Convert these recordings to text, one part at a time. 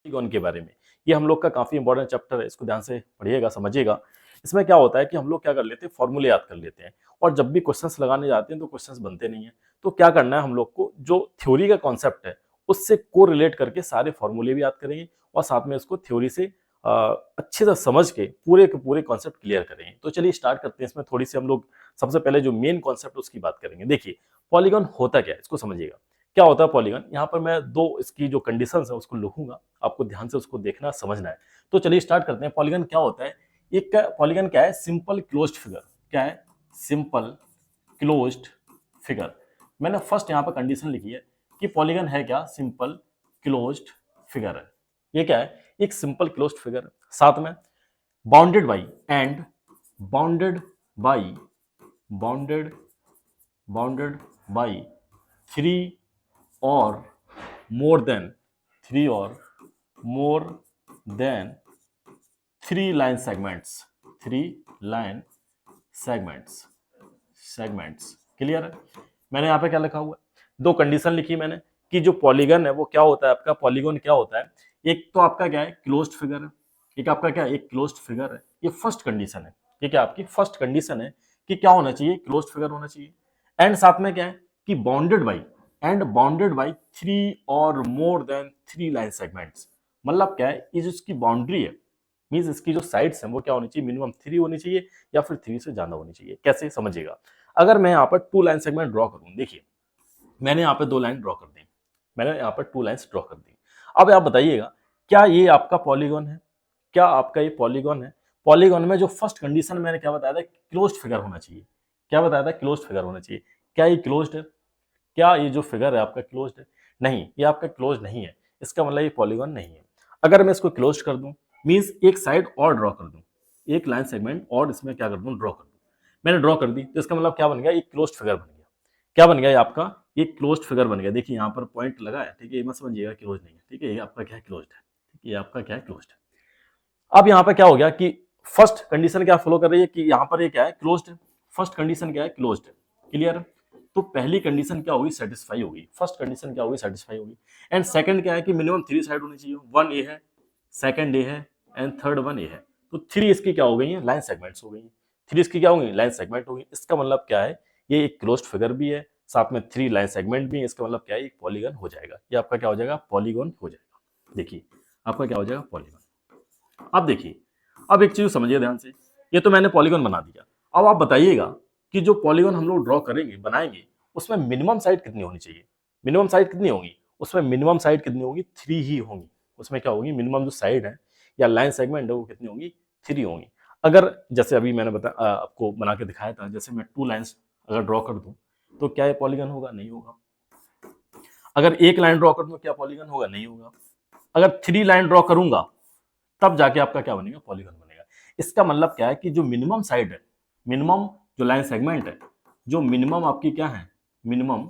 Polygon के बारे में। ये हम लोग का काफी इंपॉर्टेंट चैप्टर है, इसको ध्यान से पढ़िएगा, समझिएगा। इसमें क्या होता है कि हम लोग क्या कर लेते हैं, फॉर्मूले याद कर लेते हैं, और जब भी क्वेश्चंस लगाने जाते हैं तो क्वेश्चंस बनते नहीं है। तो क्या करना है, हम लोग को जो थ्योरी का कॉन्सेप्ट है उससे को रिलेट करके सारे फॉर्मूले भी याद करेंगे, और साथ में उसको थ्योरी से अच्छे से समझ के पूरे के पूरे कॉन्सेप्ट क्लियर करेंगे। तो चलिए स्टार्ट करते हैं। इसमें थोड़ी सी हम लोग सबसे पहले जो मेन कॉन्सेप्ट उसकी बात करेंगे। देखिए पॉलीगॉन होता क्या है, इसको समझिएगा। क्या होता है पॉलीगॉन, यहाँ पर मैं दो इसकी जो कंडीशंस है उसको लिखूंगा, आपको ध्यान से उसको देखना समझना है। तो चलिए स्टार्ट करते हैं। पॉलीगॉन क्या होता है, एक पॉलीगॉन क्या है, सिंपल क्लोज्ड फिगर। क्या है, सिंपल क्लोज्ड फिगर। मैंने फर्स्ट यहाँ पर कंडीशन लिखी है कि पॉलीगॉन है क्या, सिंपल क्लोज्ड फिगर है। ये क्या है, एक सिंपल क्लोज्ड फिगर है। साथ में bounded by and bounded by bounded bounded by three और मोर देन थ्री और more than three line segments, three line segments, segments. Clear है। मैंने यहाँ पे क्या लिखा हुआ है, दो कंडीशन लिखी मैंने कि जो पॉलीगन है वो क्या होता है आपका, पॉलीगन क्या होता है, एक तो आपका क्या है क्लोज्ड फिगर है, एक आपका क्या है, एक क्लोज्ड फिगर है। ये फर्स्ट कंडीशन है, ये क्या आपकी फर्स्ट कंडीशन है कि क्या होना चाहिए, क्लोज्ड फिगर होना चाहिए। एंड साथ में क्या है कि bounded by and bounded by three और more than three line segments. मतलब क्या है, ये जो इसकी बाउंड्री है, मींस इसकी जो साइड्स हैं वो क्या होनी चाहिए, मिनिमम थ्री होनी चाहिए या फिर थ्री से ज्यादा होनी चाहिए। कैसे समझिएगा, अगर मैं यहाँ पर टू लाइन सेगमेंट ड्रॉ करूँ, देखिए मैंने यहाँ पे दो लाइन ड्रॉ कर दी, मैंने यहाँ पर टू लाइन्स ड्रॉ कर दी। अब आप बताइएगा क्या ये आपका पॉलीगॉन है, क्या आपका ये पॉलीगॉन है। पॉलीगॉन में जो फर्स्ट कंडीशन मैंने क्या बताया था, क्लोज्ड फिगर होना चाहिए। क्या बताया था, क्लोज्ड फिगर होना चाहिए। क्या ये क्लोज्ड है, क्या ये जो फिगर है आपका क्लोज्ड है, नहीं ये आपका क्लोज नहीं है, इसका मतलब ये पॉलीगॉन नहीं है। अगर मैं इसको क्लोज कर दूं, मींस एक साइड और ड्रॉ कर दूं, एक लाइन सेगमेंट और इसमें क्या कर दूं, ड्रॉ कर दूं, मैंने ड्रॉ कर दी, तो इसका मतलब क्या बन गया, एक क्लोज्ड फिगर बन गया। क्या बन गया ये आपका, ये क्लोज्ड फिगर बन गया। देखिए यहाँ पर पॉइंट लगा है, ठीक है, ये मत समझिएगा क्लोज नहीं है, ठीक है, ये आपका क्या है, क्लोज्ड है, ठीक है, ये आपका क्या है, क्लोज्ड है। अब यहाँ पर क्या हो गया कि फर्स्ट कंडीशन क्या फॉलो कर रही है कि यहाँ पर ये क्या है, क्लोज्ड है। फर्स्ट कंडीशन क्या है, क्लोज्ड है। क्लियर है। तो पहली कंडीशन क्या होगी, सेटिस्फाई होगी। फर्स्ट कंडीशन क्या होगी, सेटिस्फाई होगी। एंड सेकंड क्या है कि मिनिमम थ्री साइड होनी चाहिए। वन ए है, सेकंड ए है, एंड थर्ड वन ए है। तो थ्री इसकी क्या हो गई है, लाइन सेगमेंट्स हो गई। थ्री इसकी क्या होगी, लाइन सेगमेंट होगी। इसका मतलब क्या है, ये एक क्लोज्ड फिगर भी है, साथ में थ्री लाइन सेगमेंट भी है। इसका मतलब क्या है, एक पॉलीगन हो जाएगा। ये आपका क्या हो जाएगा, पॉलीगन हो जाएगा। देखिए आपका क्या हो जाएगा, पॉलीगन। अब देखिए, अब एक चीज समझिए ध्यान से, ये तो मैंने पॉलीगॉन बना दिया। अब आप बताइएगा कि जो पॉलीगॉन हम लोग ड्रॉ करेंगे, बनाएंगे, उसमें मिनिमम साइड कितनी होनी चाहिए। मिनिमम साइड कितनी होगी, उसमें मिनिमम साइड कितनी होगी, थ्री ही होंगी। उसमें क्या होगी, मिनिमम जो साइड है या लाइन सेगमेंट है वो कितनी होगी, थ्री होंगी। अगर जैसे अभी मैंने आपको बना के दिखाया था, जैसे मैं टू लाइन्स अगर ड्रॉ कर दूं तो क्या ये पॉलीगन होगा, नहीं होगा। अगर एक लाइन ड्रॉ कर दूं क्या पॉलीगन होगा, नहीं होगा। अगर थ्री लाइन ड्रॉ करूंगा तब जाके आपका क्या बनेगा, पॉलीगन बनेगा। इसका मतलब क्या है कि जो मिनिमम साइड है, मिनिमम जो लाइन सेगमेंट है, जो मिनिमम आपकी क्या है, मिनिमम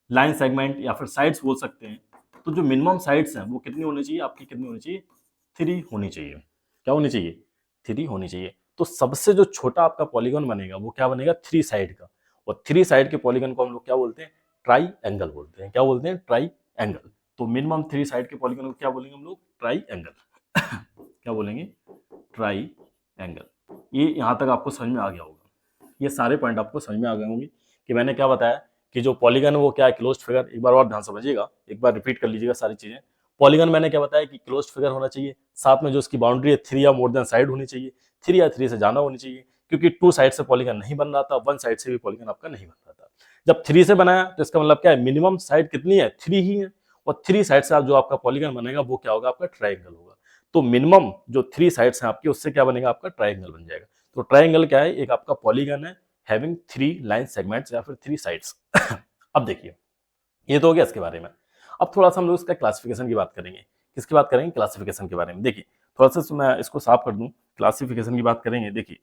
लाइन सेगमेंट या फिर साइड्स बोल सकते हैं, तो जो मिनिमम साइड्स हैं वो कितनी होनी चाहिए आपकी, कितनी होनी चाहिए, थ्री होनी चाहिए। क्या होनी चाहिए, थ्री होनी चाहिए। तो सबसे जो छोटा आपका पॉलीगन बनेगा वो क्या बनेगा, थ्री साइड का। और थ्री साइड के पॉलीगन को हम लोग क्या बोलते हैं, ट्राई एंगल बोलते हैं। क्या बोलते हैं, ट्राई एंगल। तो मिनिमम थ्री साइड के पॉलीगन को क्या बोलेंगे हम लोग, ट्राई एंगल। क्या बोलेंगे, ट्राई एंगल। ये यहां तक आपको समझ में आ गया होगा, ये सारे पॉइंट आपको समझ में आ गए होंगे कि मैंने क्या बताया कि जो पॉलीगन है वो क्या है, क्लोज्ड फिगर। एक बार और ध्यान समझिएगा, एक बार रिपीट कर लीजिएगा सारी चीजें। पॉलीगन मैंने क्या बताया कि क्लोज्ड फिगर होना चाहिए, साथ में जो उसकी बाउंड्री है थ्री या मोर देन साइड होनी चाहिए, थ्री या थ्री से ज्यादा होनी चाहिए, क्योंकि टू साइड से पॉलीगन नहीं बन रहा था, वन साइड से भी पॉलीगन आपका नहीं बन रहा था। जब थ्री से बनाया तो इसका मतलब क्या है, मिनिमम साइड कितनी है, थ्री ही है, और थ्री साइड से आप जो आपका पॉलीगन बनेगा वो क्या होगा, आपका ट्राइंगल होगा। तो मिनिमम जो थ्री साइड्स हैं आपकी, उससे क्या बनेगा, आपका ट्राइंगल बन जाएगा। तो ट्राइंगल क्या है, एक आपका पॉलीगन है हैविंग थ्री लाइन सेगमेंट्स या फिर थ्री साइड्स। अब देखिए, ये तो हो गया इसके बारे में। अब थोड़ा सा हम लोग इसका क्लासिफिकेशन की बात करेंगे। किसकी बात करेंगे, क्लासिफिकेशन के बारे में। देखिए थोड़ा सा मैं इसको साफ कर दूं, क्लासिफिकेशन की बात करेंगे। देखिए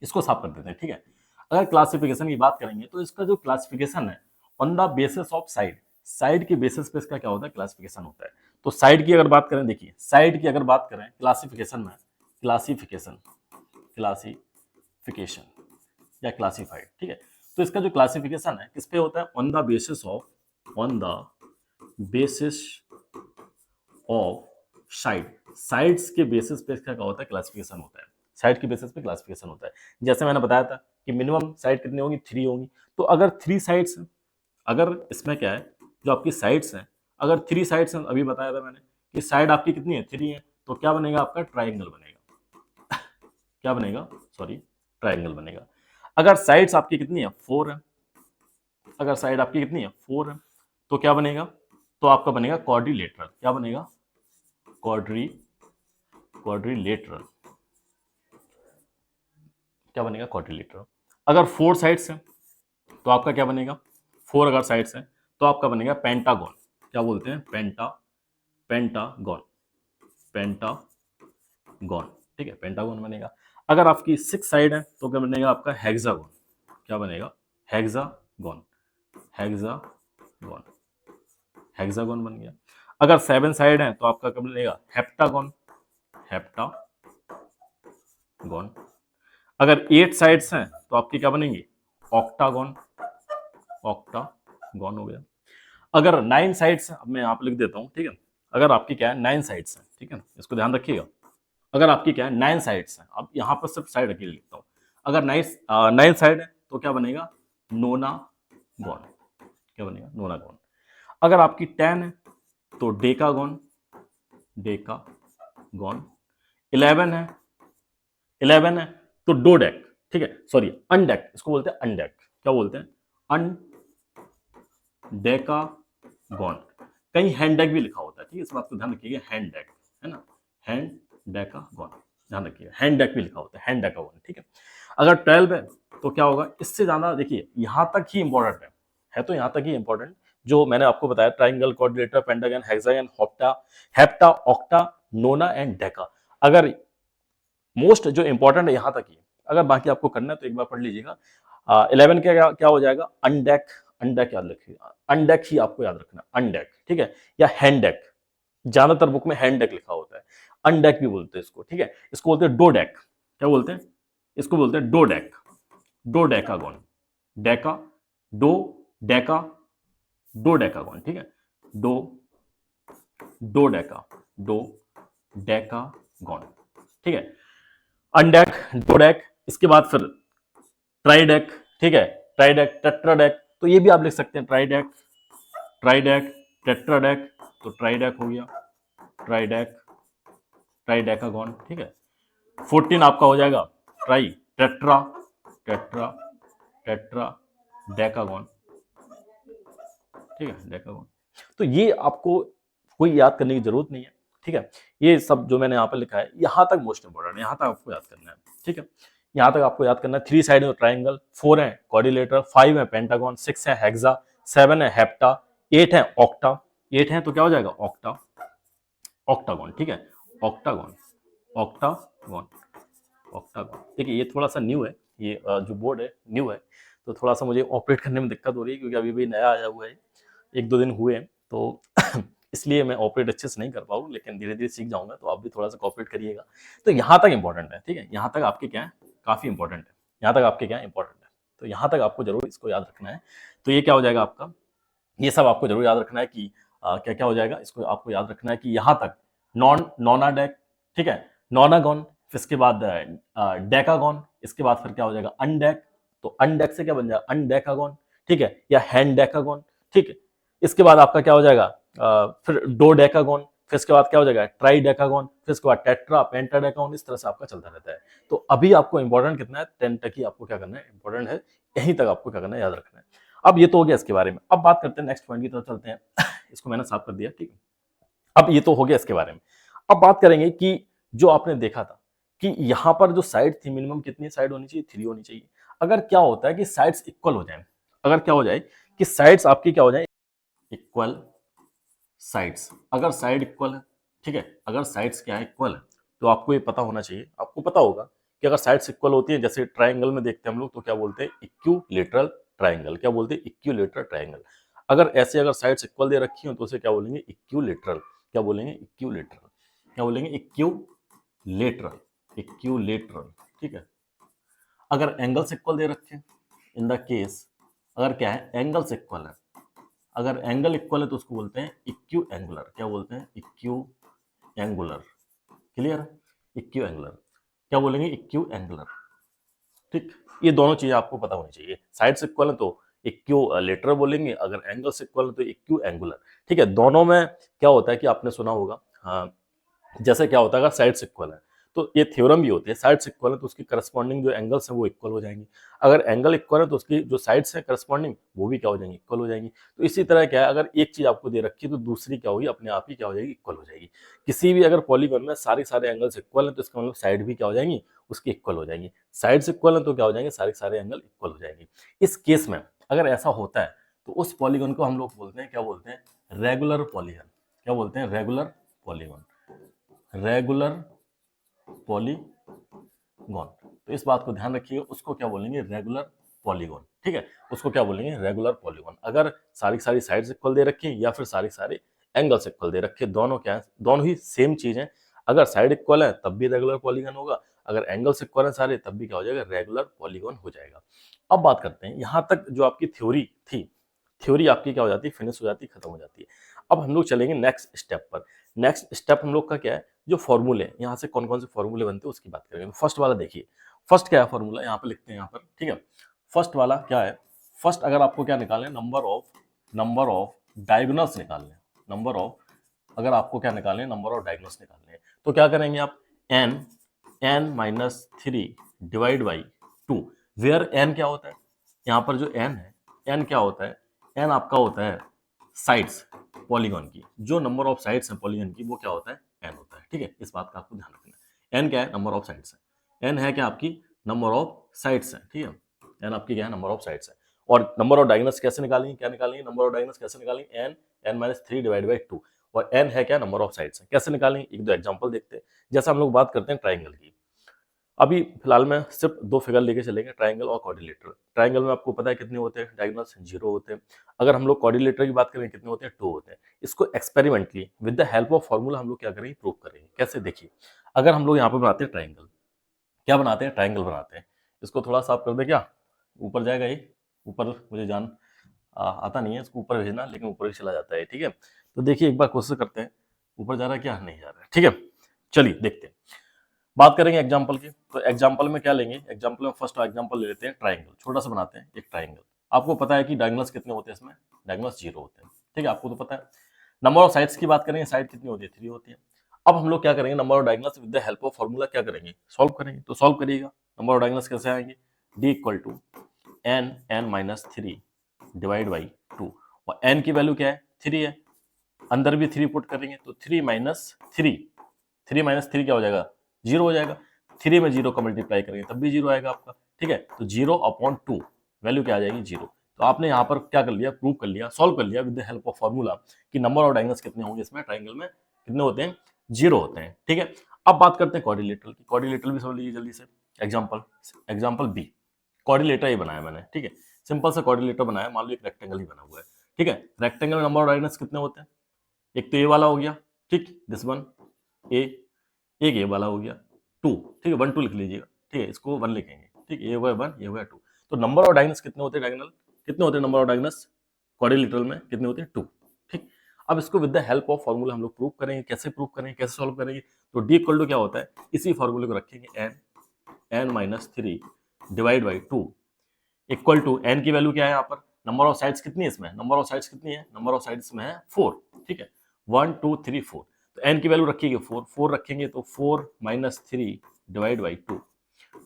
इसको साफ कर देते हैं, ठीक है। अगर क्लासिफिकेशन की बात करेंगे तो इसका जो क्लासिफिकेशन है, on the basis of side, side के बेसिस पे इसका क्या होता है, क्लासिफिकेशन होता है। तो साइड की अगर बात करें, देखिए साइड की अगर बात करें क्लासिफिकेशन में, क्लासिफिकेशन, क्लासिफिकेशन या क्लासिफाइड, ठीक है। तो इसका जो क्लासिफिकेशन है किस पे होता है, on the basis of, on the basis of side, sides के बेसिस पे इसका क्या होता है, क्लासिफिकेशन होता है, साइड के बेसिस पे क्लासिफिकेशन होता है। जैसे मैंने बताया था कि मिनिमम साइड कितनी होगी, 3 होंगी। तो अगर 3 साइड्स हैं, अगर इसमें क्या है, जो आपकी साइड्स हैं, अगर 3 साइड्स हैं, अभी बताया था मैंने कि साइड आपकी कितनी है, 3 है, तो क्या बनेगा आपका, ट्राइंगल बनेगा। क्या बनेगा, सॉरी, ट्राइंगल बनेगा। अगर साइड्स आपकी कितनी है, 4 है, अगर साइड आपकी कितनी है, 4 है, तो क्या बनेगा, तो आपका बनेगा क्वाड्रिलेटरल। क्या बनेगा, क्वाड्रिलेटरल। क्या बनेगा, क्वाड्रिलेटरल। अगर 4 साइड्स हैं तो आपका क्या बनेगा, 4 अगर साइड्स हैं तो आपका बनेगा पेंटागन। क्या बोलते हैं, पेंटागन, पेंटागन, ठीक है, पेंटागन बनेगा। अगर आपकी 6 साइड है तो क्या बनेगा आपका, हेक्सागन। क्या बनेगा, हेक्सागन, हेक्सागन, हेक्सागन बन गया। अगर 7 साइड है तो आपका क्या बनेगा, हेप्टागन, हेप्टागन। अगर 8 साइड्स हैं तो आपकी क्या बनेंगी, ऑक्टागन, ऑक्टागन हो गया। अगर 9 साइड्स हैं, अब मैं यहाँ पे लिख देता हूँ, ठीक है, अगर आपकी क्या है 9 साइड्स हैं, ठीक है, इसको ध्यान रखिएगा। अगर आपकी क्या है 9 साइड्स हैं, अब यहाँ पर सिर्फ साइड अकेले लिखता हूँ। अगर 9 साइड है तो क्या बनेगा, नोना गॉन। क्या बनेगा, नोना गॉन। अगर आपकी 10 है तो डेकागॉन, डेकागॉन। 11 है, 11 है तो डोडेक, ठीक है, सॉरी, अनडेक, इसको बोलते हैं अनडेक। क्या बोलते हैं, अनडेकागॉन। कहीं हैंडेक भी लिखा होता है, ठीक है, इस बात को ध्यान रखिएगा, हैंडेक है ना, हैंडेकागॉन, ध्यान रखिएगा, हैंडेक भी लिखा होता है, हैंडेकागॉन, ठीक है। अगर 12 है तो क्या होगा, इससे ज्यादा देखिए यहां तक ही इंपॉर्टेंट है तो यहां तक ही इंपॉर्टेंट, जो मैंने आपको बताया, triangle, quadrilateral, pentagon, hexagon, octa, hepta, octa, nona and deca. अगर मोस्ट जो इंपॉर्टेंट है यहां तक ही, अगर बाकी आपको करना है तो एक बार पढ़ लीजिएगा। 11 का क्या हो जाएगा, अनडेक, अनडेक याद रखिएगा, अनडेक ही आपको याद रखना, अनडेक, ठीक है, या हैंडेक, ज्यादातर बुक में हैंडेक लिखा होता है, अनडेक भी बोलते हैं इसको, ठीक है, इसको बोलते हैं डोडेक। क्या बोलते हैं, इसको बोलते हैं डोडेक, डोडेकागोन, डेका, डो, डेका, डोडेकागोन, ठीक है, डो, डोडेका, डो, डेकागोन, ठीक है। अनडेक, डोडेक, इसके बाद फिर ट्राइडेक, ठीक है, ट्राइडेक, टेट्राडेक, तो ये भी आप लिख सकते हैं, ट्राइडेक, ट्राइडेक, टेट्राडेक, तो ट्राइडेक हो गया, ट्राइडेक, ट्राइडेकागॉन, ठीक है। 14 आपका हो जाएगा try, tetra, tetra, tetra decagon, ठीक है, डेकागॉन। तो ये आपको कोई याद करने की जरूरत नहीं है, ठीक है, ये सब जो मैंने यहाँ पर लिखा है यहां तक मोस्ट इंपोर्टेंट है, यहां तक आपको याद करना है, ठीक है, यहां तक आपको याद करना है। 3 साइड है ट्राइंगल, 4 है क्वाड्रिलेटरल, 5 है पेंटागन, 6 है हेक्सा, 7 है हेप्टा, 8 है ऑक्टा, 8 है तो क्या हो जाएगा, ऑक्टा, ऑक्टागन, ठीक है, ऑक्टागन, ऑक्टागन, ऑक्टागन। देखिए ये थोड़ा सा न्यू है, ये जो बोर्ड है न्यू है, तो थोड़ा सा मुझे ऑपरेट करने में दिक्कत हो रही है, क्योंकि अभी भी नया आया हुआ है, 1-2 दिन हुए हैं, तो इसलिए मैं ऑपरेट अच्छे से नहीं कर पाऊँ, लेकिन धीरे धीरे सीख जाऊंगा, तो आप भी थोड़ा सा कॉपरेट करिएगा। तो यहाँ तक इंपॉर्टेंट है, ठीक है, यहाँ तक आपके क्या है, काफी इंपॉर्टेंट है, यहाँ तक आपके क्या इंपॉर्टेंट है, तो यहाँ तक आपको जरूर इसको याद रखना है। तो ये क्या हो जाएगा आपका, ये सब आपको जरूर याद रखना है कि क्या क्या हो जाएगा, इसको आपको याद रखना है कि यहाँ तक नॉनाडेक, ठीक है, नॉनागॉन, फिर इसके बाद डेकागॉन, इसके बाद फिर क्या हो जाएगा, अनडेक, तो अनडेक से क्या बन जाएगा, अनडेकागॉन, ठीक है, या हैंडेकागॉन, ठीक है। इसके बाद आपका क्या हो जाएगा, फिर डोडेकागॉन, फिर इसके बाद क्या हो जाएगा, ट्राइडेकागॉन, फिर इसके बाद टेट्रा, पेंटाडेकागॉन, इस तरह से आपका चलता रहता है। तो अभी आपको इंपॉर्टेंट कितना है, 10 तक ही आपको क्या करना है, इंपॉर्टेंट है, यहीं तक आपको क्या करना है, याद रखना है। अब ये तो हो गया इसके बारे में, अब बात करते हैं नेक्स्ट पॉइंट की तरफ चलते हैं। इसको मैंने साफ कर दिया, ठीक है, अब ये तो हो गया इसके बारे में। अब बात करेंगे कि जो आपने देखा था कि यहां पर जो साइड थी, मिनिमम कितनी साइड होनी चाहिए, 3 होनी चाहिए। अगर क्या होता है कि साइड्स इक्वल हो जाए, अगर क्या हो जाए कि साइड्स आपकी क्या हो जाए, इक्वल साइड्स, अगर साइड इक्वल है, ठीक है, अगर साइड्स क्या है, इक्वल है, तो आपको ये पता होना चाहिए, आपको पता होगा कि अगर साइड्स इक्वल होती है, जैसे ट्राइंगल में देखते हैं हम लोग, तो क्या बोलते हैं, इक्विलेटरल ट्राइंगल। क्या बोलते हैं, इक्विलेटरल ट्राइंगल। अगर ऐसे अगर साइड्स इक्वल दे रखी हो तो उसे क्या बोलेंगे, इक्विलेटरल। क्या बोलेंगे, इक्विलेटरल। क्या बोलेंगे, इक्विलेटरल, इक्विलेटरल, ठीक है। अगर एंगल्स इक्वल दे रखे, इन द केस अगर क्या है, एंगल्स इक्वल है, अगर एंगल इक्वल है तो उसको बोलते हैं इक्यू एंगुलर। क्या बोलते हैं, इक्यू एंगुलर, क्लियर है, इक्यू एंगुलर, क्या बोलेंगे, इक्यू एंगुलर, ठीक। ये दोनों चीजें आपको पता होनी चाहिए, साइड से इक्वल है तो इक्यू लेटरल बोलेंगे, अगर एंगल से इक्वल है तो इक्यू एंगुलर, ठीक है। दोनों में क्या होता है कि आपने सुना होगा, हाँ, जैसे क्या होता है, अगर साइड इक्वल है तो ये थ्योरम भी होती है, साइड इक्वल है तो उसकी करस्पॉन्डिंग जो एंगल्स हैं वो इक्वल हो जाएंगी, अगर एंगल इक्वल है तो उसकी जो साइड्स हैं करस्पॉन्डिंग वो भी क्या हो जाएंगी, इक्वल हो जाएंगी। तो इसी तरह क्या है, अगर एक चीज आपको दे रखी है तो दूसरी क्या होगी, अपने आप ही क्या हो जाएगी, इक्वल हो जाएगी। किसी भी अगर पॉलीगन में सारे एंगल्स इक्वल है तो इसका मतलब साइड भी क्या हो जाएंगी, उसकी इक्वल हो जाएंगी, साइड्स इक्वल है तो क्या हो जाएंगे, सारे एंगल इक्वल हो जाएंगे। इस केस में अगर ऐसा होता है तो उस पॉलीगन को हम लोग बोलते हैं, क्या बोलते हैं, रेगुलर पॉलीगन, क्या बोलते हैं, रेगुलर पॉलीगन, रेगुलर पॉलीगॉन। तो इस बात को ध्यान रखिएगा, उसको क्या बोलेंगे, रेगुलर पॉलीगॉन, ठीक है, उसको क्या बोलेंगे, रेगुलर पॉलीगॉन। अगर सारी साइड्स इक्वल दे रखी है या फिर सारे एंगल्स इक्वल दे रखे, दोनों क्या है, दोनों ही सेम चीज है। अगर साइड इक्वल है तब भी रेगुलर पॉलीगॉन होगा, अगर एंगल्स इक्वल है सारे तब भी क्या हो जाएगा, रेगुलर पॉलीगॉन हो जाएगा। अब बात करते हैं, यहां तक जो आपकी थ्योरी थी, थ्योरी आपकी क्या हो जाती है, फिनिश हो जाती है, खत्म हो जाती है। अब हम लोग चलेंगे नेक्स्ट स्टेप पर। नेक्स्ट स्टेप हम लोग का क्या है, जो फॉर्मूले, यहाँ से कौन कौन से फॉर्मूले बनते हैं उसकी बात करेंगे। फर्स्ट वाला देखिए, फर्स्ट क्या है फॉर्मूला, यहाँ पे लिखते हैं यहाँ पर, ठीक है। फर्स्ट वाला क्या है, फर्स्ट अगर आपको क्या निकालना है, नंबर ऑफ डायगोनल्स निकालने हैं, नंबर ऑफ, अगर आपको क्या निकालने हैं, नंबर ऑफ डायगोनल्स निकालने हैं, तो क्या करेंगे आप, n-3 divide by 2, where n क्या होता है, यहाँ पर जो n है, n क्या होता है, n आपका होता है साइड्स पॉलीगॉन की, जो नंबर ऑफ साइड्स हैं पॉलीगॉन की वो क्या होता है, n होता है, ठीक है। इस बात का आपको ध्यान रखना है, n क्या है, नंबर ऑफ साइड्स है, n है क्या आपकी, नंबर ऑफ साइड्स है, ठीक है, n आपकी क्या है, नंबर ऑफ साइड्स है। और नंबर ऑफ डायगोनल्स कैसे निकालेंगे, क्या निकालेंगे, नंबर ऑफ डायगोनल्स कैसे निकालेंगे, n-3 डिवाइड बाई 2, और n है क्या, नंबर ऑफ साइड्स है, कैसे निकालेंगे, एक दो एग्जांपल देखते हैं। जैसे हम लोग बात करते हैं ट्राइंगल की, अभी फिलहाल में सिर्फ दो फिगर लेके चलेंगे, ट्राइंगल और क्वाड्रिलेटरल। ट्राइंगल में आपको पता है कितने होते हैं डायगोनल्स, 0 होते हैं। अगर हम लोग क्वाड्रिलेटरल की बात करें कितने होते हैं, 2 होते हैं। इसको experimentally with the help of formula हम लोग क्या करेंगे, प्रूव करेंगे। कैसे, देखिए, अगर हम लोग यहाँ पे बनाते हैं ट्राइंगल, क्या बनाते हैं, ट्राइंगल बनाते हैं, इसको थोड़ा साफ कर दे क्या, ऊपर जाएगा ये, ऊपर मुझे जान आता नहीं है, इसको ऊपर भेजना, लेकिन ऊपर ही चला जाता है, ठीक है। तो देखिए एक बार कोशिश करते हैं, ऊपर जा रहा है क्या, नहीं जा रहा है, ठीक है। चलिए देखते हैं, बात करेंगे एग्जाम्पल की। तो एग्जाम्पल में क्या लेंगे, एग्जाम्पल में फर्स्ट एग्जाम्पल ले लेते हैं ट्राइंगल, छोटा सा बनाते हैं एक ट्राइंगल। आपको पता है कि डायगोनल्स कितने होते हैं इसमें, डायगोनल्स 0 होते हैं, ठीक है, आपको तो पता है। नंबर ऑफ साइड्स की बात करेंगे, साइड कितनी होती है, 3 होती है। अब हम लोग क्या करेंगे, number of diagonals with the help of formula क्या करेंगे, सॉल्व करेंगे। तो सॉल्व करिएगा, नंबर ऑफ डायगोनल्स कैसे आएंगे, d equal to n-3 divide by 2, और n की वैल्यू क्या है, 3 है, अंदर भी 3 पुट करेंगे तो 3 - 3 क्या हो जाएगा, 0 हो जाएगा। 3 में 0 का मल्टीप्लाई करेंगे तब भी 0 आएगा आपका, ठीक है। तो 0/2 वैल्यू क्या आ जाएगी, 0। तो आपने यहाँ पर क्या कर लिया, प्रूव कर लिया, सॉल्व कर लिया with the help of formula कि नंबर ऑफ डायगोनल्स कितने होंगे इसमें, ट्राइंगल में कितने होते हैं, 0 होते हैं, ठीक है। अब बात करते हैं क्वाड्रिलेटरल की, क्वाड्रिलेटरल भी समझ लीजिए जल्दी से। एग्जाम्पल बी, क्वाड्रिलेटर ही बनाया मैंने, ठीक है, सिंपल सा क्वाड्रिलेटर बनाया, मान लो एक रेक्टेंगल ही बना हुआ है, ठीक है। रेक्टेंगल में नंबर ऑफ डायगोनल्स कितने होते हैं, एक तो ये वाला हो गया, ठीक, दिस वन ए, एक ये वाला हो गया 2, ठीक है, 1 2 लिख लीजिएगा, ठीक है, इसको 1 लिखेंगे, ठीक है, ये हुआ 1, ये हुआ 2। तो नंबर ऑफ डायगोनल्स कितने होते हैं, डायगोनल कितने होते हैं, नंबर ऑफ डायगोनल्स क्वाड्रिलेटरल में कितने होते हैं, 2, ठीक। अब इसको with the help of formula हम लोग प्रूव करेंगे, कैसे प्रूव करेंगे, कैसे सॉल्व करेंगे। तो डी इक्वल टू क्या होता है, इसी फॉर्मूले को रखेंगे, n-3 divide by 2 equal to, n की वैल्यू क्या है यहाँ पर, नंबर ऑफ साइड्स कितनी है इसमें, नंबर ऑफ साइड्स कितनी है, नंबर ऑफ साइड्स में है 4, ठीक है, 1 2 3 4। तो n की वैल्यू रखिएगा 4 रखेंगे तो 4 - 3 डिवाइड बाई 2,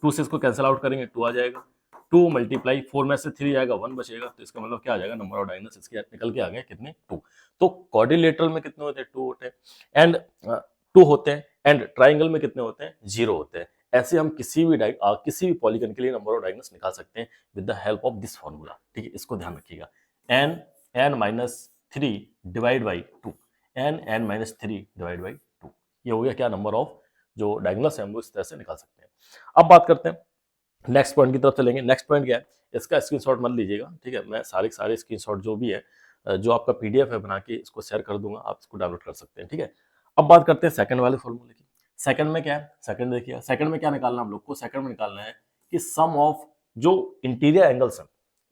2 से इसको कैंसिल आउट करेंगे 2 आ जाएगा, 2 मल्टीप्लाई 4 में से 3 आएगा 1 बचेगा, तो इसका मतलब क्या आ जाएगा, नंबर ऑफ डायगोनल्स इसके निकल के आ गए कितने, 2। तो क्वाड्रिलेटरल में कितने होते हैं, 2 होते हैं, एंड 2 होते हैं, एंड ट्राइंगल में कितने होते हैं, 0 होते हैं। ऐसे हम किसी भी पॉलीगन के लिए नंबर ऑफ डायगोनल्स निकाल सकते हैं with the help of this formula, ठीक है, इसको ध्यान रखिएगा। n-3 divide by 2, n-3 divide by 2, ये हो गया क्या, नंबर ऑफ जो डायगोनल्स है हम लोग इस तरह से निकाल सकते हैं। अब बात करते हैं नेक्स्ट पॉइंट की तरफ चलेंगे। नेक्स्ट पॉइंट क्या है, इसका स्क्रीनशॉट मत लीजिएगा, ठीक है, मैं सारे स्क्रीनशॉट जो भी है, जो आपका पीडीएफ है बना के इसको शेयर कर दूंगा, आप इसको डाउनलोड कर सकते हैं, ठीक है। अब बात करते हैं सेकंड वाले फॉर्मूले की। सेकंड में क्या है, सेकंड देखिए, सेकंड में क्या निकालना हम लोग को, सेकंड में निकालना है कि सम ऑफ जो इंटीरियर एंगल्स हैं,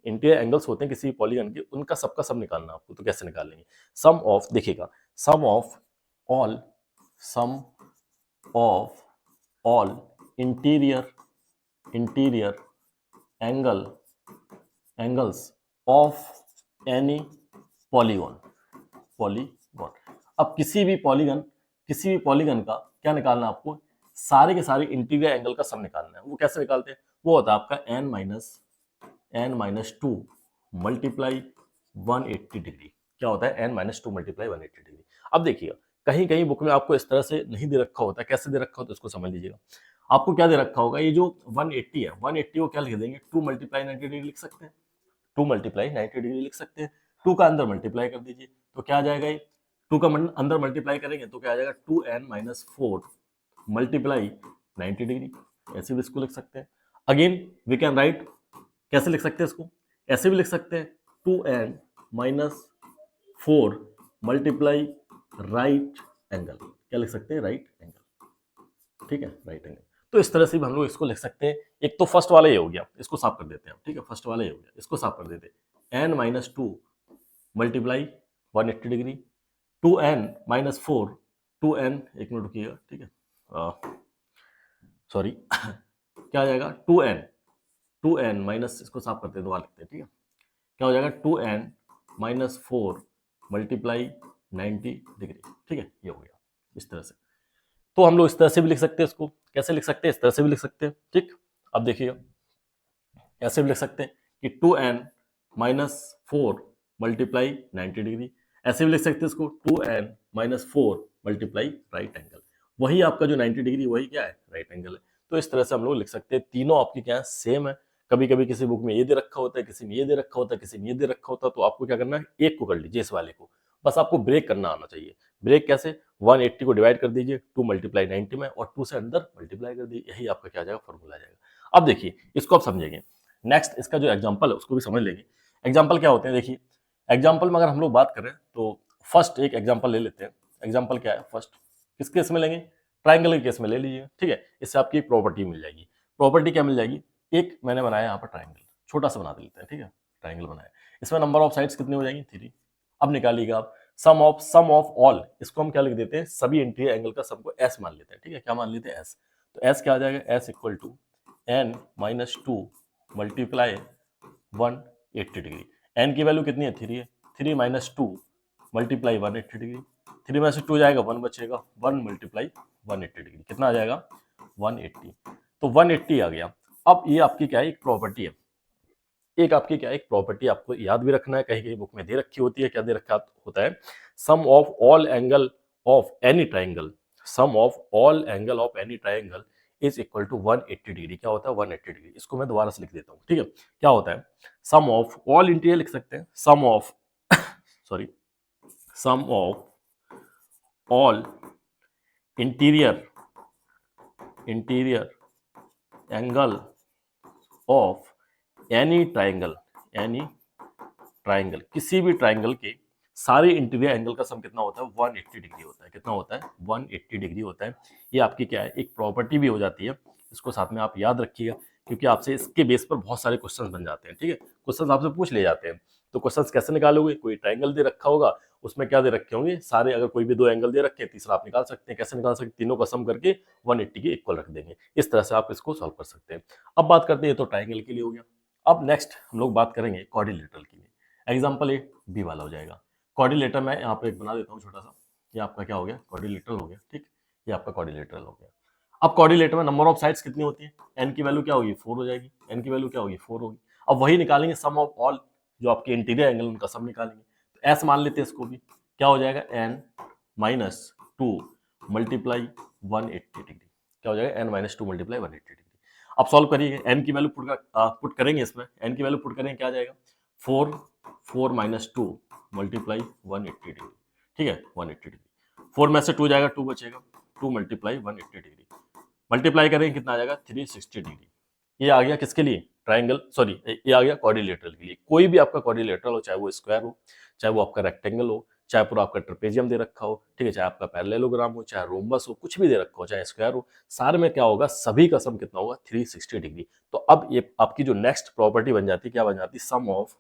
इंटीरियर एंगल्स होते हैं किसी पॉलीगन के, उनका सबका सब निकालना आपको। तो कैसे निकालेंगे, सम ऑफ, देखिएगा, sum of all sum of all interior angles of any polygon. अब किसी भी पॉलीगन का क्या निकालना है आपको, सारे के सारे इंटीरियर एंगल का सम निकालना है। वो कैसे निकालते हैं, वो होता है आपका n-2 मल्टीप्लाई 180 डिग्री। क्या होता है n-2 मल्टीप्लाई 180 डिग्री। अब देखिएगा कहीं कहीं बुक में आपको इस तरह से नहीं दे रखा होता है, कैसे दे रखा होता है इसको समझ लीजिएगा। आपको क्या दे रखा होगा, ये जो 180 है 180 को क्या लिख देंगे 2 मल्टीप्लाई 90 डिग्री लिख सकते हैं, 2 मल्टीप्लाई 90 डिग्री लिख सकते हैं। 2 का अंदर मल्टीप्लाई कर दीजिए तो क्या आ जाएगा, ये 2 का अंदर मल्टीप्लाई करेंगे तो क्या आ जाएगा 2n-4 मल्टीप्लाई 90 डिग्री। ऐसे भी इसको लिख सकते हैं। अगेन वी कैन राइट, कैसे लिख सकते हैं इसको, ऐसे भी लिख सकते हैं 2n-4 मल्टीप्लाई राइट एंगल। क्या लिख सकते हैं, राइट एंगल। ठीक है, राइट एंगल। तो इस तरह से भी हम लोग इसको लिख सकते हैं। एक तो फर्स्ट वाला ये हो गया, इसको साफ कर देते हैं। ठीक है, फर्स्ट वाला ये हो गया, इसको साफ कर देते हैं। n-2 multiply 180 degree, 2n-4 2n, एक मिनट रुकिएगा, ठीक है, सॉरी क्या आ जाएगा 2n माइनस, इसको साफ करते हैं, दोबारा लिखते हैं। ठीक है, क्या हो जाएगा 2n-4 मल्टीप्लाई 90 डिग्री। ठीक है, ये हो गया इस तरह से। तो हम लोग इस तरह से भी लिख सकते हैं, इसको कैसे लिख सकते हैं, इस तरह से भी लिख सकते हैं। ठीक, अब देखिएगा ऐसे भी लिख सकते हैं कि 2n-4 मल्टीप्लाई 90 डिग्री। ऐसे भी लिख सकते हैं इसको 2n-4 मल्टीप्लाई राइट एंगल। वही आपका जो 90 डिग्री वही क्या है, राइट एंगल है। तो इस तरह से हम लोग लिख सकते हैं। तीनों आपकी क्या है, सेम है। कभी कभी किसी बुक में ये दे रखा होता है, किसी में ये दे रखा होता है, किसी में ये दे रखा होता है। तो आपको क्या करना है, एक को कर लीजिए, इस वाले को। बस आपको ब्रेक करना आना चाहिए। ब्रेक कैसे, 180 को डिवाइड कर दीजिए 2 मल्टीप्लाई 90 में और 2 से अंदर मल्टीप्लाई कर दीजिए, यही आपका क्या आ जाएगा, फॉर्मूला आ जाएगा। अब देखिए इसको आप समझेंगे। नेक्स्ट इसका जो एग्जाम्पल है उसको भी समझ लेंगे। एग्जाम्पल क्या होते हैं, देखिए एग्जाम्पल में अगर हम लोग बात करें तो फर्स्ट एक एग्जाम्पल ले लेते हैं। एग्जाम्पल क्या है, फर्स्ट किस केस में लेंगे, ट्राइंगल के केस में ले लीजिए। ठीक है, इससे आपकी प्रॉपर्टी मिल जाएगी। प्रॉपर्टी क्या मिल जाएगी, एक मैंने बनाया यहाँ पर ट्राइंगल, छोटा सा बना देते हैं। ठीक है, ट्राइंगल बनाया, इसमें नंबर ऑफ साइड्स कितनी हो जाएंगी, 3। अब निकालिएगा आप सम ऑफ ऑल, इसको हम क्या लिख देते हैं, सभी इंटीरियर एंगल का सम को एस मान लेते हैं। ठीक है, क्या मान लेते हैं, एस। तो एस क्या आ जाएगा, S equal to n-2 multiply 180 degree. n की वैल्यू कितनी है, 3 है। 3-2 मल्टीप्लाई 180 डिग्री। 3 में से 2 जाएगा, 1 बचेगा, 1 मल्टीप्लाई 180 डिग्री। कितना आ जाएगा, 180। तो 180 आ गया। अब ये आपकी क्या है, एक प्रॉपर्टी है। एक आपकी क्या है, एक प्रॉपर्टी आपको याद भी रखना है, कहीं कहीं बुक में दे रखी होती है। क्या दे रखा होता है, sum of all angle of any triangle, sum of all angle of any triangle is equal to 180 degree. क्या होता है, 180 डिग्री। इसको मैं दोबारा से लिख देता हूँ। ठीक है, क्या होता है, सम ऑफ ऑल इंटीरियर लिख सकते हैं, sum of sorry sum of all interior angle of any triangle, किसी भी ट्राइंगल के सारे इंटीरियर एंगल का सम कितना होता है, 180 डिग्री होता है। कितना होता है, 180 डिग्री होता है। ये आपकी क्या है, एक प्रॉपर्टी भी हो जाती है। इसको साथ में आप याद रखिएगा, क्योंकि आपसे इसके बेस पर बहुत सारे क्वेश्चन बन जाते हैं। ठीक है, क्वेश्चन आपसे पूछ ले जाते हैं। तो क्वेश्चन कैसे निकालोगे, कोई ट्राइंगल दे रखा होगा, उसमें क्या दे रखे होंगे, सारे, अगर कोई भी 2 एंगल दे रखे हैं, तीसरा आप निकाल सकते हैं। कैसे निकाल सकते हैं, तीनों का सम करके 180 के इक्वल रख देंगे। इस तरह से आप इसको सॉल्व कर सकते हैं। अब बात करते हैं, तो ट्राइंगल के लिए हो गया। अब नेक्स्ट हम लोग बात करेंगे क्वाड्रिलेटरल की। एग्जाम्पल ए बी वाला हो जाएगा। क्वाड्रिलेटर मैं यहाँ पे एक बना देता हूँ छोटा सा। ये आपका क्या हो गया, क्वाड्रिलेटरल हो गया। ठीक, ये आपका क्वाड्रिलेटरल हो गया। अब क्वाड्रिलेटर में नंबर ऑफ साइड्स कितनी होती है, एन की वैल्यू क्या होगी, 4 हो जाएगी। एन की वैल्यू क्या होगी, 4 होगी। अब वही निकालेंगे सम ऑफ ऑल, जो आपके इंटीरियर एंगल उनका सम निकालेंगे। तो एस मान लेते हैं इसको भी। क्या हो जाएगा, n-2 मल्टीप्लाई 180 डिग्री। क्या हो जाएगा, n-2 मल्टीप्लाई 180 डिग्री। अब सॉल्व करिए, एन की वैल्यू पुट करेंगे इसमें। एन की वैल्यू पुट करेंगे, क्या आ जाएगा, 4 मल्टीप्लाई 180 डिग्री। ठीक है, 180 डिग्री। 4 में से 2 जाएगा, 2 बचेगा, 2 मल्टीप्लाई 180 डिग्री। मल्टीप्लाई करेंगे, कितना आ जाएगा, 360 डिग्री। ये आ गया किसके लिए, ट्राइंगल, सॉरी ये आ गया क्वाड्रिलेटरल के लिए। कोई भी आपका क्वाड्रिलेटरल हो, चाहे वो स्क्वायर हो, चाहे वो आपका रेक्टेंगल हो, चाहे पूरा आपका ट्रेपेजियम दे रखा हो, ठीक है, चाहे आपका पैरेललोग्राम हो, चाहे रोम्बस हो, कुछ भी दे रखा हो, चाहे स्क्वायर हो, सारे में क्या होगा, सभी का सम कितना होगा, 360 डिग्री। तो अब ये आपकी जो नेक्स्ट प्रॉपर्टी बन जाती है, क्या बन जाती है, सम ऑफ,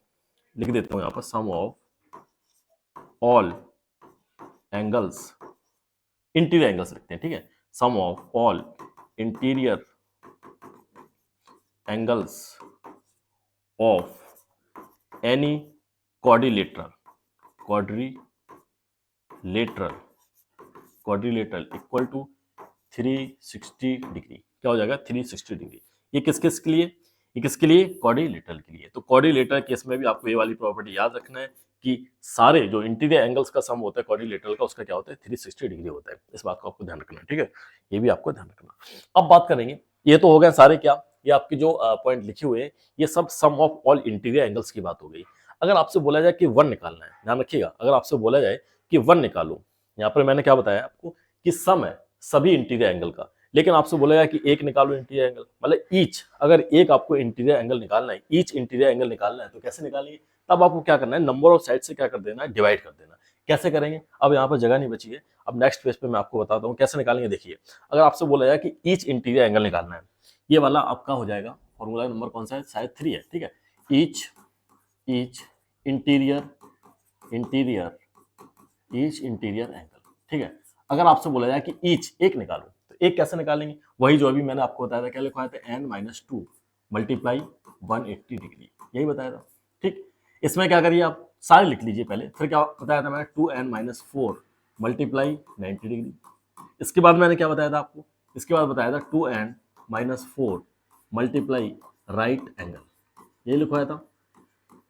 लिख देता हूं यहाँ पर, sum of all angles interior angles रखते हैं, ठीक है। Sum of all interior angles of any quadrilateral quadrilateral quadrilateral equal to 360 degree. क्या हो जाएगा 360 डिग्री। ये किस किस के लिए, ये किसके लिए, क्वाड्रिलेटरल के लिए। तो क्वाड्रिलेटरल केस में भी आपको ये वाली प्रॉपर्टी याद रखना है कि सारे जो इंटीरियर एंगल्स का सम होता है क्वाड्रिलेटरल का, उसका क्या होता है 360 डिग्री होता है। इस बात को आपको ध्यान रखना है, ठीक है, ये भी आपको ध्यान रखना। अब बात करेंगे, ये तो हो गए सारे क्या, ये आपके जो पॉइंट लिखे हुए हैं ये सब सम ऑफ ऑल इंटीरियर एंगल्स की बात हो गई। अगर आपसे बोला जाए कि वन निकालना है, ध्यान रखिएगा, अगर आपसे बोला जाए कि वन निकालो, यहाँ पर मैंने क्या बताया आपको कि सम है सभी इंटीरियर एंगल का, लेकिन आपसे बोला जाए कि एक निकालो इंटीरियर एंगल, मतलब ईच, अगर एक आपको इंटीरियर एंगल निकालना है, ईच इंटीरियर एंगल निकालना है, तो कैसे निकालेंगे, तब आपको क्या करना है, नंबर ऑफ साइड से क्या कर देना है, डिवाइड कर देना। कैसे करेंगे, अब यहाँ पर जगह नहीं बची है, अब नेक्स्ट पेज पे मैं आपको बताता हूँ कैसे निकालेंगे। देखिए, अगर आपसे बोला जाए कि ईच इंटीरियर एंगल निकालना है, ये वाला आपका हो जाएगा फॉर्मूला नंबर कौन सा है, शायद 3 है, ठीक है। Each interior each interior angle, ठीक है। अगर आपसे बोला जाए कि ईच एक निकालो, तो एक कैसे निकालेंगे, वही जो अभी मैंने आपको बताया था, क्या लिखवाया था, n-2 मल्टीप्लाई 180 डिग्री, यही बताया था, ठीक। इसमें क्या करिए आप सारे लिख लीजिए पहले, फिर क्या बताया था मैंने, 2n-4 मल्टीप्लाई 90 डिग्री। इसके बाद मैंने क्या बताया था आपको, इसके बाद बताया था 2n-4 मल्टीप्लाई राइट एंगल, ये लिखवाया था,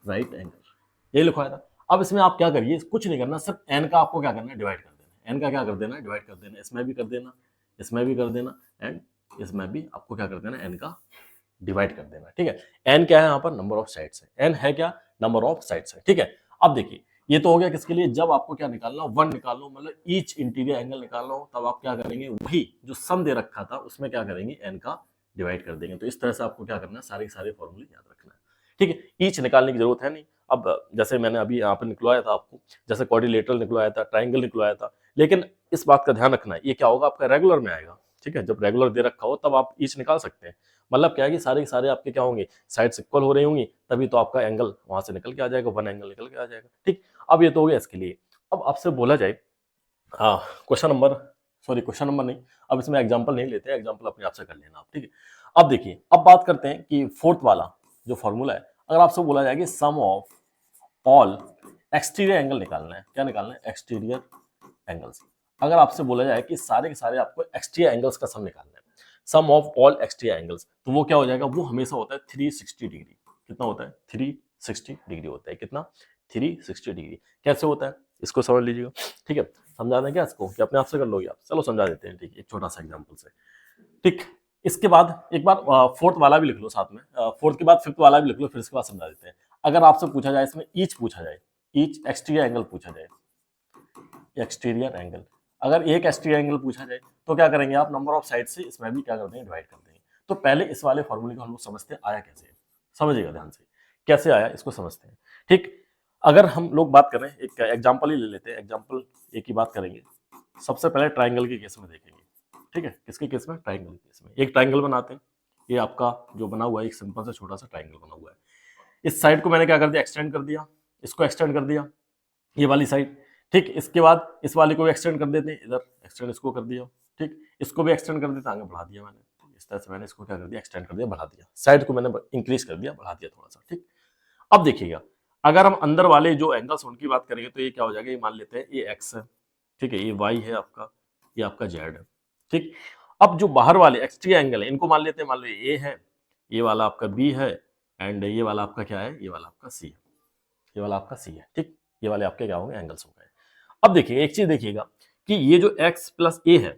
राइट एंगल, ये लिखवाया था। अब इसमें आप क्या करिए, कुछ नहीं करना, सिर्फ एन का आपको क्या करना है, डिवाइड कर देना। एन का क्या कर देना है, डिवाइड कर देना, इसमें भी कर देना, इसमें भी कर देना, एंड इसमें भी आपको क्या कर देना, एन का डिवाइड कर देना, ठीक है। एन क्या है यहाँ पर, नंबर ऑफ साइड्स है, एन है क्या, नंबर ऑफ साइड्स है, ठीक है। अब देखिए, ये तो हो गया किसके लिए, जब आपको क्या निकालना हो, वन निकालो, मतलब ईच इंटीरियर एंगल निकालना हो, तब आप क्या करेंगे, वही जो सम दे रखा था उसमें क्या करेंगे, एन का डिवाइड कर देंगे। तो इस तरह से आपको क्या करना है, सारे सारे फॉर्मूले याद रखना है, ठीक है। ईच निकालने की जरूरत है नहीं। अब जैसे मैंने अभी यहाँ पर निकलवाया था आपको, जैसे क्वाड्रिलेटरल निकलवाया था, ट्राइंगल निकलवाया था, लेकिन इस बात का ध्यान रखना है, ये क्या होगा, आपका रेगुलर में आएगा, ठीक है। जब रेगुलर दे रखा हो तब आप ईच निकाल सकते हैं, मतलब क्या है कि सारे के सारे आपके क्या होंगे, साइड्स इक्वल हो रही होंगी, तभी तो आपका एंगल वहां से निकल के आ जाएगा, वन एंगल निकल के आ जाएगा, ठीक। अब ये तो हो गया इसके लिए। अब आपसे बोला जाए, हाँ, क्वेश्चन नंबर नहीं, अब इसमें एग्जाम्पल नहीं लेते, एग्जाम्पल अपने आप से कर लेना आप, ठीक है। अब देखिए, अब बात करते हैं कि फोर्थ वाला जो फॉर्मूला है, अगर आपसे बोला जाए कि सम ऑफ ऑल एक्सटीरियर एंगल निकालना है, क्या निकालना है, एक्सटीरियर एंगल्स। अगर आपसे बोला जाए कि सारे के सारे आपको एक्सटीरियर एंगल्स का सम निकालना है, sum of all exterior angles, तो वो क्या हो जाएगा, वो हमेशा होता है 360 डिग्री। कितना होता है, 360 डिग्री होता है, कितना, 360 डिग्री। कैसे होता है, इसको समझ लीजिएगा, ठीक है। समझा दें क्या इसको, कि अपने आप से कर लोगे आप, चलो समझा देते हैं, ठीक है, एक छोटा सा एग्जाम्पल से, ठीक। इसके बाद एक बार फोर्थ वाला भी लिख लो साथ में, फोर्थ के बाद फिफ्थ वाला भी लिख लो, फिर इसके बाद समझा देते हैं। अगर आपसे पूछा जाए इसमें ईच पूछा जाए, ईच एक्सटीरियर एंगल पूछा जाए, एक्सटीरियर एंगल, अगर एक एक्सटीरियर एंगल पूछा जाए, तो क्या करेंगे आप, नंबर ऑफ साइड से इसमें भी क्या कर देंगे, डिवाइड कर देंगे। तो पहले इस वाले फॉर्मूले को हम लोग समझते हैं आया कैसे, समझिएगा ध्यान से, कैसे आया इसको समझते हैं, ठीक। अगर हम लोग बात करें, एक एग्जाम्पल ही ले लेते हैं, एग्जाम्पल एक ही बात करेंगे। सबसे पहले ट्राइंगल के केस में देखेंगे, ठीक है, किसके केस में, ट्राइंगल के केस में। एक ट्राइंगल बनाते हैं, ये आपका जो बना हुआ है एक सिंपल सा छोटा सा ट्राइंगल बना हुआ है। इस साइड को मैंने क्या कर दिया, एक्सटेंड कर दिया, इसको एक्सटेंड कर दिया, ये वाली साइड, ठीक। इसके बाद इस वाले को भी एक्सटेंड कर देते हैं, इधर एक्सटेंड इसको कर दिया, ठीक। इसको भी एक्सटेंड कर देता, आगे बढ़ा दिया मैंने, इस तरह से मैंने इसको क्या कर दिया, एक्सटेंड कर दिया, बढ़ा दिया, साइड को मैंने इंक्रीज कर दिया, बढ़ा दिया थोड़ा सा, ठीक। अब देखिएगा, अगर हम अंदर वाले जो एंगल्स उनकी बात करेंगे, तो ये क्या हो जाएगा, ये मान लेते हैं ये एक्स है, ठीक है, ये वाई है आपका, ये आपका जेड है, ठीक। अब जो बाहर वाले एक्सटीरियर एंगल है, इनको मान लेते हैं, मान लो ए है, ये वाला आपका बी है, एंड ये वाला आपका क्या है, ये वाला आपका सी है, ये वाला आपका सी है, ठीक। ये वाले आपके क्या होंगे, एंगल्स हो गए। अब देखिए, एक चीज देखिएगा कि ये जो x प्लस ए है,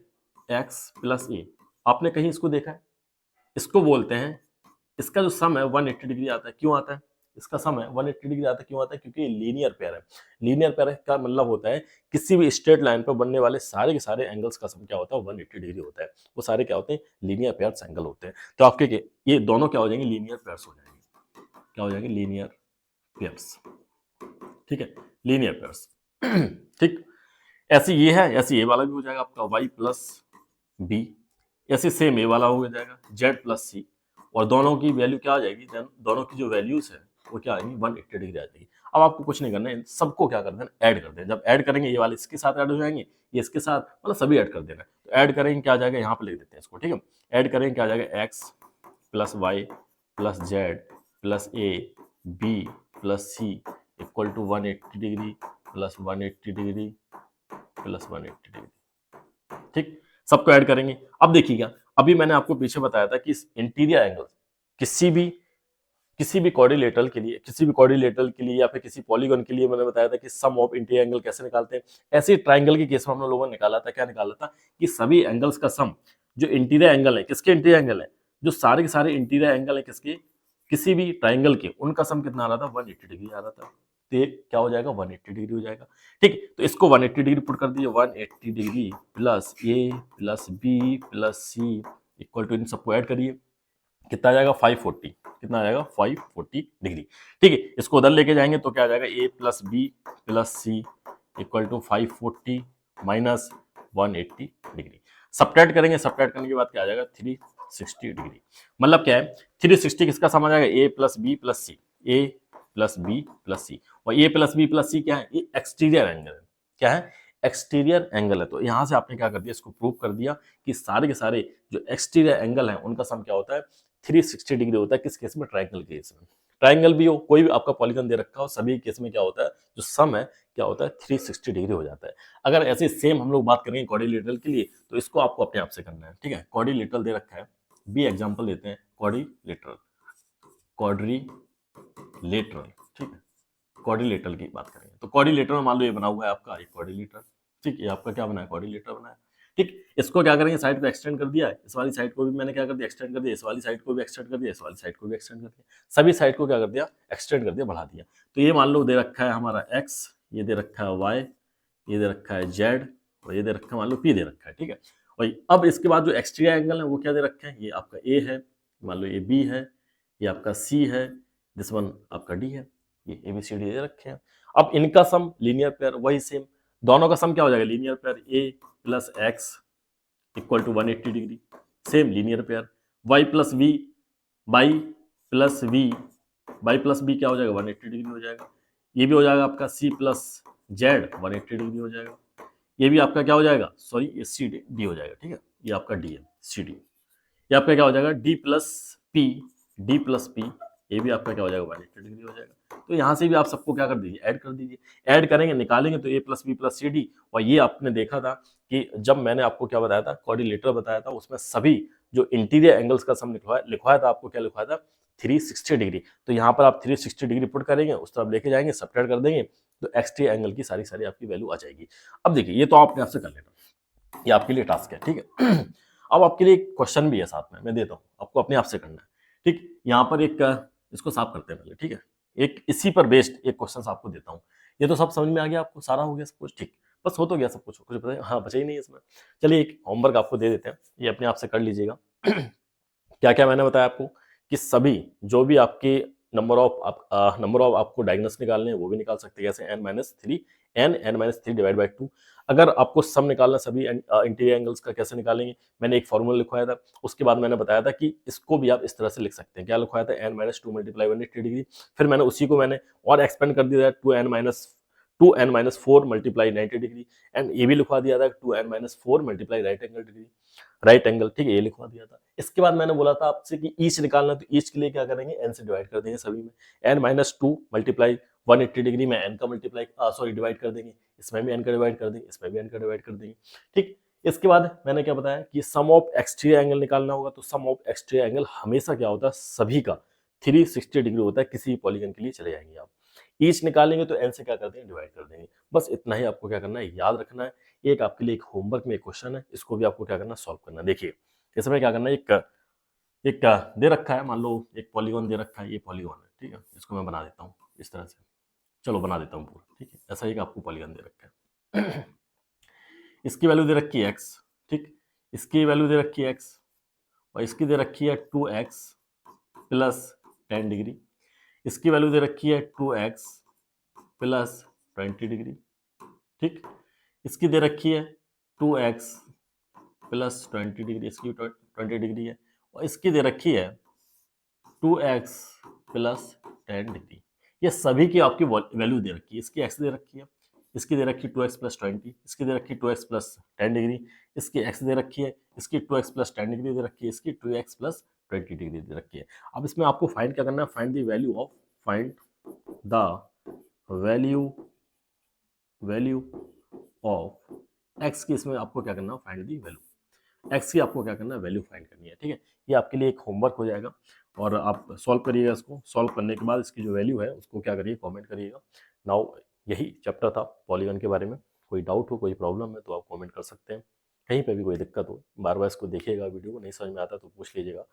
x प्लस ए, आपने कहीं इसको देखा है, इसको बोलते हैं, इसका जो सम है 180 डिग्री आता है, क्यों आता है, इसका सम है 180 डिग्री आता है, क्यों आता है, क्योंकि ये लीनियर पेयर है। लीनियर पेयर का मतलब होता है किसी भी स्ट्रेट लाइन पर बनने वाले सारे के सारे एंगल्स का सम क्या होता है, 180 डिग्री होता है। वो सारे क्या होते हैं, लीनियर पेयर्स एंगल होते हैं। तो आपके ये दोनों क्या हो जाएंगे, लीनियर पेयर्स हो जाएंगे, क्या हो जाएंगे, लीनियर पेयर्स, ठीक है, लीनियर पेयर्स, ठीक। ऐसे ये है, ऐसे ये वाला भी हो जाएगा आपका y प्लस बी, ऐसे सेम ये वाला हो जाएगा z प्लस सी, और दोनों की वैल्यू क्या आ जाएगी, दोनों की जो वैल्यूज है वो क्या आएंगी 180 डिग्री आ जाएगी। अब आपको कुछ नहीं करना है, इन सबको क्या कर देना, ऐड कर देना। जब ऐड करेंगे ये वाले इसके साथ ऐड हो जाएंगे, ये इसके साथ, मतलब सभी ऐड कर देना। तो ऐड करेंगे क्या आ जाएगा, यहाँ पे लिख देते हैं इसको, ठीक है। ऐड करेंगे क्या आ जाएगा, X plus Y plus Z plus A B plus C equal to 180 degree plus 180 degree plus 180 degree. ठीक, सबको ऐड करेंगे। अब देखिएगा, अभी मैंने आपको पीछे बताया था कि इंटीरियर एंगल किसी भी क्वाड्रिलेटरल के लिए, या फिर किसी पॉलीगन के लिए मैंने बताया था कि सम ऑफ इंटीरियर एंगल कैसे निकालते हैं। ऐसे ट्राइंगल के केस में हम लोगों ने निकाला था, क्या निकाला था कि सभी एंगल्स का सम, जो इंटीरियर एंगल है, किसके इंटीरियर एंगल है, जो सारे के सारे इंटीरियर एंगल है किसके, किसी भी ट्राइंगल के, उनका सम कितना आ रहा था, 180 डिग्री आ रहा था। तो ये क्या हो जाएगा, 180 डिग्री हो जाएगा। ठीक, तो इसको 180 डिग्री पुट कर दीजिए, 180 degree plus A plus B plus C equal to, इन सबको ऐड करिए, कितना आ जाएगा 540, कितना आ जाएगा 540 डिग्री। ठीक है, इसको उधर लेके जाएंगे तो क्या आ जाएगा, A plus B plus C equal to 540 minus 180 degree. Subtract करेंगे, सब्ट्रैक्ट करने के बाद क्या आ जाएगा 360 डिग्री। मतलब क्या है 360 किसका सम आ जाएगा, A plus B plus C, A plus B plus सी। और ए प्लस बी प्लस सी क्या है, ये एक्सटीरियर एंगल है। क्या है, एक्सटीरियर एंगल है। तो यहां से आपने क्या कर दिया, इसको प्रूव कर दिया कि सारे के सारे जो एक्सटीरियर एंगल है उनका सम क्या होता है, 360 डिग्री होता है। किस केस में, ट्राइंगल के केस में। ट्राइंगल भी हो, कोई भी आपका पॉलीगन दे रखा हो, सभी केस में क्या होता है, जो सम है क्या होता है, 360 डिग्री हो जाता है। अगर ऐसे सेम हम लोग बात करेंगे क्वाड्रिलेटरल के लिए, तो इसको आपको अपने आप से करना है। ठीक है, क्वाड्रिलेटरल दे रखा है, बी एग्जांपल लेते हैं, क्वाड्रिलेटरल, क्वाड्रिलेटरल, ठीक है, क्वाड्रिलेटरल की बात करेंगे तो क्वाड्रिलेटरल में मान लो ये बना हुआ है आपका एक क्वाड्रिलेटरल। ठीक, ये आपका क्या बना है, क्वाड्रिलेटरल बना है। ठीक, इसको क्या करेंगे, साइड को एक्सटेंड कर दिया, इस वाली साइड को भी मैंने क्या कर दिया, एक्सटेंड कर दिया, इस वाली साइड को भी एक्सटेंड कर दिया, इस वाली साइड को भी एक्सटेंड कर दिया, सभी साइड को क्या कर दिया, एक्सटेंड कर दिया, बढ़ा दिया। तो ये मान लो दे रखा है हमारा एक्स, ये दे रखा है वाई, ये दे रखा है जेड, और ये दे रखा है मान लो पी दे रखा है। ठीक है, और अब इसके बाद जो एक्सटीरियर एंगल है वो क्या दे रखे हैं, ये आपका ए है, मान लो ये बी है, ये आपका सी है, दिस वन आपका डी है, ये ए बी सी डी दे रखे हैं। अब इनका सम लीनियर पेयर वही सेम, दोनों का सम क्या हो जाएगा, linear pair A plus X equal to 180 degree, same linear pair. y plus V, by plus V, by plus B क्या हो जाएगा, 180 डिग्री हो जाएगा। ये भी हो जाएगा आपका c प्लस जेड 180 डिग्री हो जाएगा। ये भी आपका क्या हो जाएगा, सॉरी ये सी डी हो जाएगा। ठीक है, ये आपका डी है, सी डी। ये आपका क्या हो जाएगा, D plus P, D plus P, ये भी आपका क्या हो जाएगा, 180 डिग्री हो जाएगा। तो यहाँ से भी आप सबको क्या कर दीजिए, ऐड कर दीजिए। ऐड करेंगे, निकालेंगे तो A plus B plus C D. और ये आपने देखा था कि जब मैंने आपको क्या बताया था, क्वाड्रिलेटरल बताया था, उसमें सभी जो इंटीरियर एंगल्स का सम लिखवाया था आपको, क्या लिखवाया था, 360 डिग्री। तो यहाँ पर आप 360 डिग्री पुट करेंगे, उस तरफ लेके जाएंगे, सब्ट्रैक्ट कर देंगे, तो एक्सटीरियर एंगल की सारी सारी आपकी वैल्यू आ जाएगी। अब देखिए, ये तो आपने आपसे कर लेना, ये आपके लिए टास्क है। ठीक है, अब आपके लिए एक क्वेश्चन भी है साथ में, मैं देता हूँ आपको, अपने आप से करना है। ठीक, यहाँ पर एक, इसको साफ करते हैं पहले। ठीक है, एक इसी पर बेस्ड एक क्वेश्चन आपको देता हूँ। ये तो सब समझ में आ गया आपको, सारा हो गया सब कुछ, ठीक, बस हो तो गया सब कुछ, कुछ पता, हाँ बचा ही नहीं है इसमें। चलिए एक होमवर्क आपको दे देते हैं, ये अपने आप से कर लीजिएगा। क्या क्या मैंने बताया आपको कि सभी जो भी आपके नंबर ऑफ आपको डायगोनल्स निकालने हैं वो भी निकाल सकते हैं, जैसे n-3 डिवाइड बाई 2। अगर आपको सम निकालना सभी इंटीरियर एंगल्स का, कैसे निकालेंगे, मैंने एक फॉर्मूला लिखवाया था। उसके बाद मैंने बताया था कि इसको भी आप इस तरह से लिख सकते हैं, क्या लिखवाया था, n-2 मल्टीप्लाई 180 डिग्री। फिर मैंने उसी को मैंने और एक्सपेंड कर दिया, 2n-4 मल्टीप्लाई 90 डिग्री। एंड ये भी लिखवा दिया था 2n-4 मल्टीप्लाई राइट एंगल। ठीक है, ये लिखवा दिया था। इसके बाद मैंने बोला था आपसे कि ईच निकालना, तो ईच के लिए क्या करेंगे, n से डिवाइड कर देंगे सभी में। n-2 मल्टीप्लाई 180 डिग्री में n का मल्टीप्लाई डिवाइड कर देंगे, इसमें भी n का डिवाइड कर देंगे, इसमें भी n का डिवाइड कर देंगे। ठीक, इसके बाद मैंने क्या बताया कि सम ऑफ एक्सटीरियर एंगल निकालना होगा, तो सम ऑफ एक्सटीरियर एंगल हमेशा क्या होता है, सभी का 360 डिग्री होता है, किसी पॉलीगन के लिए चले जाएंगे आप। ईच निकालेंगे तो n से क्या कर देंगे, डिवाइड कर देंगे। बस इतना ही आपको क्या करना है, याद रखना है। एक आपके लिए एक होमवर्क में एक क्वेश्चन है, इसको भी आपको क्या करना है, सॉल्व करना है। देखिए इसमें क्या करना है, एक दे रखा है, मान लो एक पॉलीगन दे रखा है, ये पॉलीगन है। ठीक है, इसको मैं बना देता हूँ इस तरह से, चलो बना देता हूँ पूरा। ठीक है, ऐसा ही आपको पॉलीगन दे रखा है। इसकी वैल्यू दे रखी है x। ठीक, इसकी वैल्यू दे रखी है x, और इसकी दे रखी है 2x प्लस 10 डिग्री। इसकी वैल्यू दे रखी है 2x प्लस 20 डिग्री। ठीक, इसकी दे रखी है 2x प्लस 20 डिग्री, इसकी 20 डिग्री है। और इसकी दे रखी है 2x प्लस 10 डिग्री। ये सभी की आपकी वैल्यू दे रखी है। इसकी एक्स दे रखी है, इसकी दे रखी है 2x प्लस 20, इसकी दे रखी है 2x प्लस 10 डिग्री, इसकी एक्स दे रखी है, इसकी 2x प्लस 10 डिग्री दे रखी है, इसकी 2x प्लस 20 डिग्री दे रखी है। अब इसमें आपको फाइंड क्या करना है, find the value of, find the value of x की, इसमें आपको क्या करना है, फाइंड दी वैल्यू एक्स की, आपको क्या करना है, वैल्यू फाइंड करनी है। ठीक है, ये आपके लिए एक होमवर्क हो जाएगा और आप सॉल्व करिएगा इसको। सॉल्व करने के बाद इसकी जो वैल्यू है उसको क्या करिए, कमेंट करिएगा। नाउ यही चैप्टर था पॉलीगन के बारे में। कोई डाउट हो, कोई प्रॉब्लम है तो आप कमेंट कर सकते हैं। कहीं पे भी कोई दिक्कत हो, बार बार इसको देखिएगा, वीडियो को नहीं समझ में आता तो पूछ लीजिएगा।